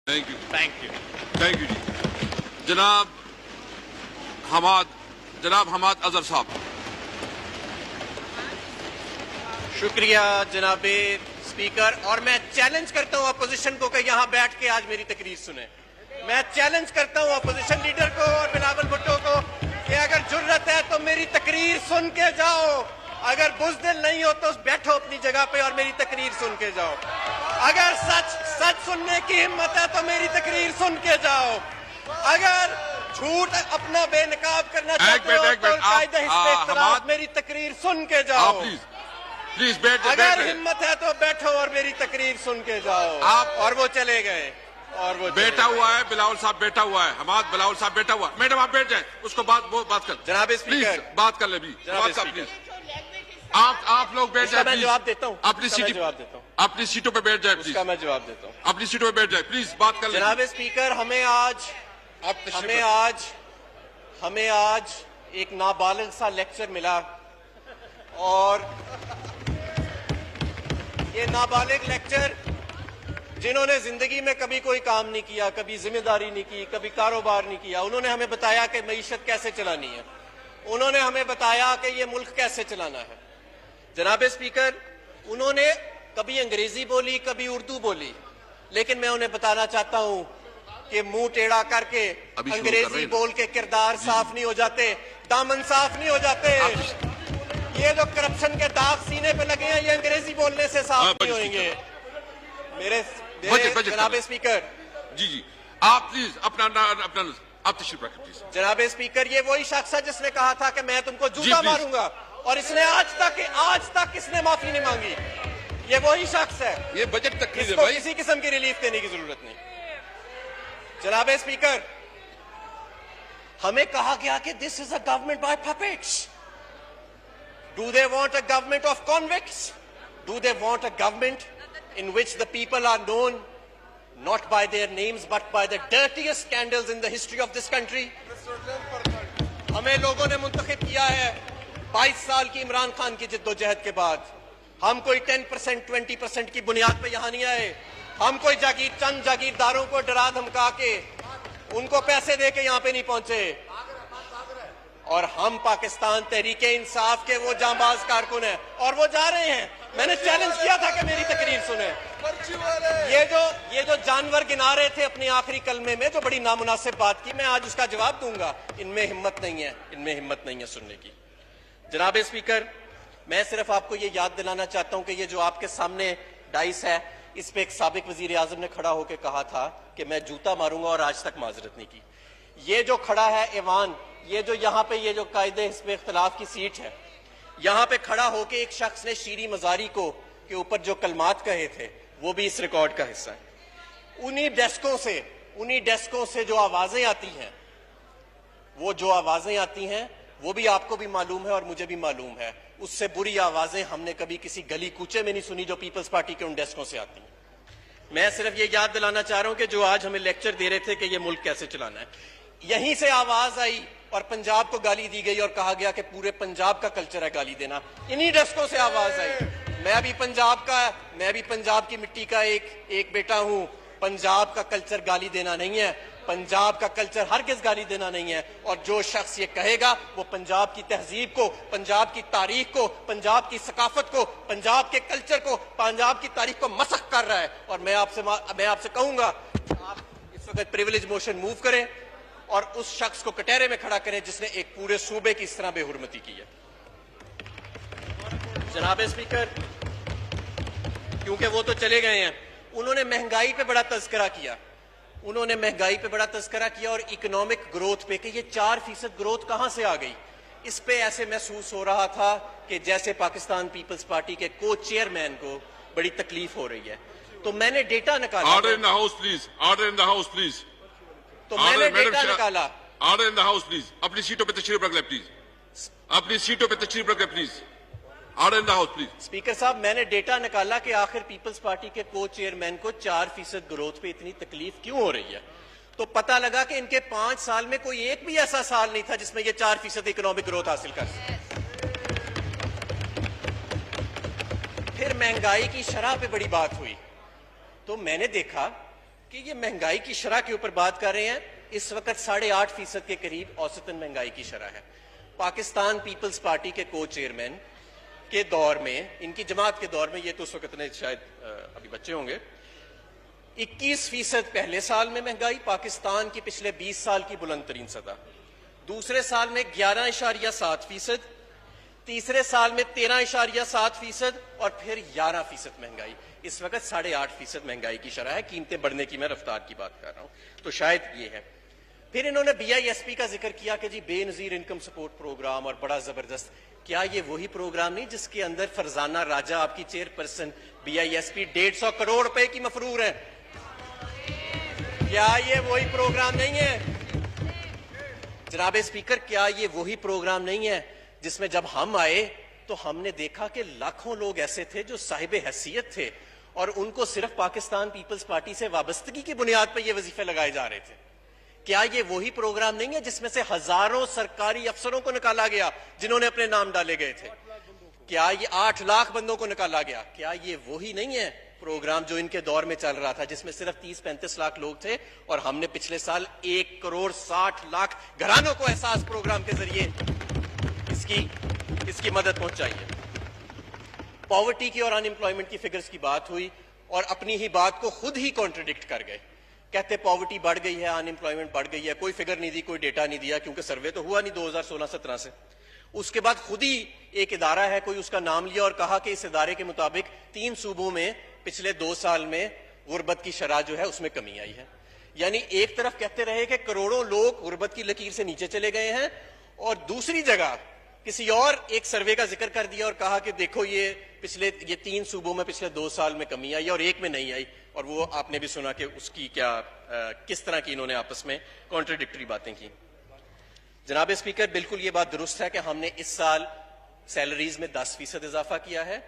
Thank you thank you जी। जनाब हमाद अजहर साहब। शुक्रिया जनाब स्पीकर। और मैं चैलेंज करता हूं अपोजिशन को कि यहां बैठ के आज मेरी तकरीर सुने। मैं चैलेंज करता हूं अपोजिशन लीडर को और बिलावल भुट्टो को कि अगर जुर्रत है तो मेरी तकरीर सुन के जाओ, अगर बुज़दिल नहीं हो तो बैठो अपनी जगह पे और मेरी तकरीर सुन के जाओ। अगर सच सुनने की हिम्मत है तो मेरी तकरीर सुन के जाओ। अगर झूठ अपना बेनकाब करना चाहते हो तो कायदे हिस्से इख्तिलाफ मेरी तकरीर सुन के जाओ। प्लीज बैठ। अगर हिम्मत है तो बैठो और मेरी तकरीर सुन के जाओ। और वो चले गए और वो बैठा हुआ है। बिलावल साहब बैठा हुआ है। हमाद बिलावल साहब बैठा हुआ है। मैडम आप बैठ जाए, उसको बात कर। जनाब स्पीकर बात कर ले भी। प्लीज आप लोग बैठ जाए। मैं जवाब देता हूँ अपनी सीटों पे बैठ जाए। प्लीज मैं जवाब देता हूँ। अपनी सीटों पे बैठ जाए प्लीज। बात कर ले। जनाब स्पीकर, हमें आज एक नाबालिग सा लेक्चर मिला और ये नाबालिग लेक्चर जिन्होंने जिंदगी में कभी कोई काम नहीं किया, कभी जिम्मेदारी नहीं की, कभी कारोबार नहीं किया, उन्होंने हमें बताया कि मईशत कैसे चलानी है। उन्होंने हमें बताया कि ये मुल्क कैसे चलाना है। जनाब स्पीकर, उन्होंने कभी अंग्रेजी बोली, कभी उर्दू बोली, लेकिन मैं उन्हें बताना चाहता हूं कि मुंह टेढ़ा करके अंग्रेजी बोल के किरदार साफ नहीं हो जाते, दामन साफ नहीं हो जाते। ये जो करप्शन के दाग सीने पे लगे हैं, ये अंग्रेजी बोलने से साफ नहीं होंगे। मेरे जनाब स्पीकर जी आप प्लीज अपना आप तशरीफ रखें प्लीज। जनाब स्पीकर, ये वही शख्स है जिसने कहा था कि मैं तुमको जूता मारूंगा और इसने आज तक इसने माफी नहीं मांगी। ये वही शख्स है। ये बजट तक इसको किसी किस्म की रिलीफ देने की जरूरत नहीं। जनाब स्पीकर, हमें कहा गया कि this is a government by puppets. Do they want a government of convicts? Do they want a government in which the people are known not by their names but by the dirtiest scandals in the history of this country? हमें लोगों ने मुंतखब किया है 22 साल की इमरान खान की जिद्दोजहद के बाद। हम कोई 10% 20% की बुनियाद पे यहाँ नहीं आए। हम कोई चंद जागीरदारों को डरा धमका के उनको पैसे दे के यहाँ पे नहीं पहुंचे। और हम पाकिस्तान तहरीके इंसाफ के वो जांबाज कारकुन हैं और वो जा रहे हैं। मैंने चैलेंज किया था कि मेरी तकरीर सुने। ये जो जानवर गिना रहे थे अपने आखिरी कलमे में, जो बड़ी नामुनासिब बात की, मैं आज उसका जवाब दूंगा। इनमें हिम्मत नहीं है सुनने की। जनाब स्पीकर, मैं सिर्फ आपको ये याद दिलाना चाहता हूं कि ये जो आपके सामने डाइस है, इस पे एक साबिक वजीर आजम ने खड़ा होकर कहा था कि मैं जूता मारूंगा और आज तक माजरत नहीं की। ये जो खड़ा है ऐवान, ये जो यहाँ पे ये जो कायदे हिस्से इख्तिलाफ की सीट है, यहाँ पे खड़ा होके एक शख्स ने शीरी मजारी को के ऊपर जो कलमात कहे थे, वो भी इस रिकॉर्ड का हिस्सा है। उन्हीं डेस्कों से जो आवाजें आती हैं, वो भी आपको भी मालूम है और मुझे भी मालूम है। उससे बुरी आवाजें हमने कभी किसी गली कूचे में नहीं सुनी जो पीपल्स पार्टी के उन डेस्कों से आती हैं। मैं सिर्फ ये याद दिलाना चाह रहा हूं कि जो आज हमें लेक्चर दे रहे थे कि ये मुल्क कैसे चलाना है, यहीं से आवाज आई और पंजाब को गाली दी गई और कहा गया कि पूरे पंजाब का कल्चर है गाली देना। इन्हीं डेस्कों से आवाज आई। मैं भी पंजाब की मिट्टी का एक बेटा हूं। पंजाब का कल्चर गाली देना नहीं है। पंजाब का कल्चर हरगिज गाली देना नहीं है। और जो शख्स ये कहेगा वो पंजाब की तहजीब को, पंजाब की तारीख को, पंजाब की सकाफत को, पंजाब के कल्चर को, पंजाब की तारीख को मसख कर रहा है। और मैं आपसे कहूंगा, आप इस वक्त प्रिविलेज मोशन मूव करें और उस शख्स को कटहरे में खड़ा करें जिसने एक पूरे सूबे की इस तरह बेहुरमती की है। जनाब स्पीकर, क्योंकि वो तो चले गए हैं, उन्होंने महंगाई पे बड़ा तज़किरा किया और इकोनॉमिक ग्रोथ पे कि ये 4% ग्रोथ कहां से आ गई। इस पे ऐसे महसूस हो रहा था कि जैसे पाकिस्तान पीपल्स पार्टी के को चेयरमैन को बड़ी तकलीफ हो रही है। तो मैंने डेटा निकाला। Order in the house please. Order in the house please. तो मैंने डेटा निकाला। Order in the house please. अपनी सीटों पे तशरीफ रख ले प्लीज। अपनी सीटों पे तशरीफ रख ले please. Order in the house please. Speaker साहब, मैंने डेटा निकाला कि आखिर पीपल्स पार्टी के को चेयरमैन को 4% ग्रोथ पे इतनी तकलीफ क्यों हो रही है। तो पता लगा कि इनके 5 साल में कोई एक भी ऐसा साल नहीं था जिसमें ये 4% इकोनॉमिक ग्रोथ हासिल कर सके। फिर महंगाई की शरह पे बड़ी बात हुई तो मैंने देखा कि ये महंगाई की शरह के ऊपर बात कर रहे हैं। इस वक्त 8.5% के करीब औसतन महंगाई की शरह है। पाकिस्तान पीपल्स पार्टी के को चेयरमैन के दौर में, इनकी जमात के दौर में, ये तो उस वक्त इतने शायद अभी बच्चे होंगे, 21% पहले साल में महंगाई, पाकिस्तान की पिछले 20 साल की बुलंद तरीन सतह। दूसरे साल में 11.7%, तीसरे साल में 13.7% और फिर 11% महंगाई। इस वक्त 8.5% महंगाई की शरह है। कीमतें बढ़ने की मैं रफ्तार की बात कर रहा हूं, तो शायद ये है। फिर इन्होंने BISP का जिक्र किया कि जी बेनजीर इनकम सपोर्ट प्रोग्राम और बड़ा जबरदस्त। क्या ये वही प्रोग्राम नहीं जिसके अंदर फरजाना राजा, आपकी चेयरपर्सन, BISP 150 करोड़ रुपए की मफरूर है? क्या ये वही प्रोग्राम नहीं है? जनाब स्पीकर, क्या ये वही प्रोग्राम नहीं है जिसमें जब हम आए तो हमने देखा कि लाखों लोग ऐसे थे जो साहिब हैसियत थे और उनको सिर्फ पाकिस्तान पीपल्स पार्टी से वाबस्तगी की बुनियाद पर ये वजीफे लगाए जा रहे थे? क्या ये वही प्रोग्राम नहीं है जिसमें से हजारों सरकारी अफसरों को निकाला गया जिन्होंने अपने नाम डाले गए थे? क्या ये 8 लाख बंदों को निकाला गया? क्या ये वही नहीं है प्रोग्राम जो इनके दौर में चल रहा था, जिसमें सिर्फ 30-35 लाख लोग थे और हमने पिछले साल 1.60 करोड़ घरानों को एहसास प्रोग्राम के जरिए इसकी मदद पहुंचाई है। पॉवर्टी की और अनएम्प्लॉयमेंट की फिगर्स की बात हुई और अपनी ही बात को खुद ही कॉन्ट्रडिक्ट कर गए। कहते पॉवर्टी बढ़ गई है, अनएम्प्लॉयमेंट बढ़ गई है, कोई फिगर नहीं दी, कोई डेटा नहीं दिया, क्योंकि सर्वे तो हुआ नहीं 2016-17 से। उसके बाद खुद ही एक इदारा है, कोई उसका नाम लिया और कहा कि इस इदारे के मुताबिक 3 सूबों में पिछले 2 साल में गुर्बत की शरह जो है उसमें कमी आई है। यानी एक तरफ कहते रहे कि करोड़ों लोग गुर्बत की लकीर से नीचे चले गए हैं और दूसरी जगह किसी और एक सर्वे का जिक्र कर दिया और कहा कि देखो ये 3 सूबों में पिछले 2 साल में कमी आई और एक में नहीं आई। और वो आपने भी सुना कि उसकी किस तरह की इन्होंने आपस में कॉन्ट्रडिक्टरी बातें की। जनाब स्पीकर, बिल्कुल ये बात दुरुस्त है कि हमने इस साल सैलरीज में 10% इजाफा किया है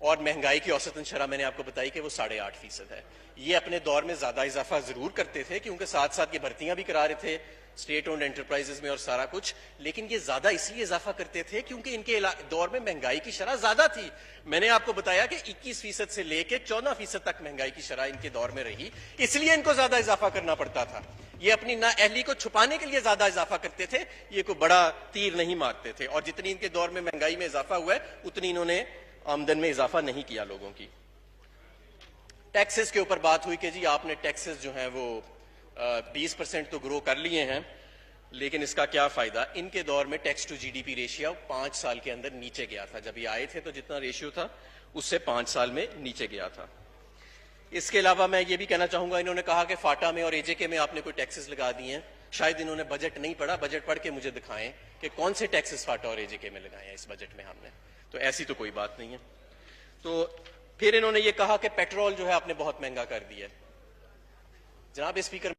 और महंगाई की औसतन शरह मैंने आपको बताई कि वो 8.5% है। ये अपने दौर में ज्यादा इजाफा जरूर करते थे क्योंकि साथ साथ ये भर्तियां भी करा रहे थे स्टेट ओन्ड एंटरप्राइजेस में और सारा कुछ, लेकिन ये ज्यादा इसलिए इजाफा करते थे क्योंकि इनके दौर में महंगाई की शरह ज्यादा थी। मैंने आपको बताया कि 21% से लेकर 14% तक महंगाई की शरह इनके दौर में रही, इसलिए इनको ज्यादा इजाफा करना पड़ता था। ये अपनी नाअहली को छुपाने के लिए ज्यादा इजाफा करते थे, ये कोई बड़ा तीर नहीं मारते थे। और जितनी इनके दौर में महंगाई में इजाफा हुआ है उतनी इन्होंने आमदन में इजाफा नहीं किया लोगों की। टैक्सेस के ऊपर बात हुई कि जी आपने टैक्सेस जो है वो 20% तो ग्रो कर लिए हैं, लेकिन इसका क्या फायदा? इनके दौर में टैक्स टू GDP रेशियो 5 साल के अंदर नीचे गया था। जब ये आए थे तो जितना रेशियो था उससे 5 साल में नीचे गया था। इसके अलावा मैं ये भी कहना चाहूंगा, इन्होंने कहा कि फाटा में और AJK में आपने कोई टैक्सेस लगा दिए हैं। शायद इन्होंने बजट नहीं पढ़ा, बजट पढ़ के मुझे दिखाएं कि कौन से टैक्सेस फाटा और AJK में लगाए हैं इस बजट में हमने। तो ऐसी तो कोई बात नहीं है। तो फिर इन्होंने ये कहा कि पेट्रोल जो है आपने बहुत महंगा कर दिया है। जनाब स्पीकर,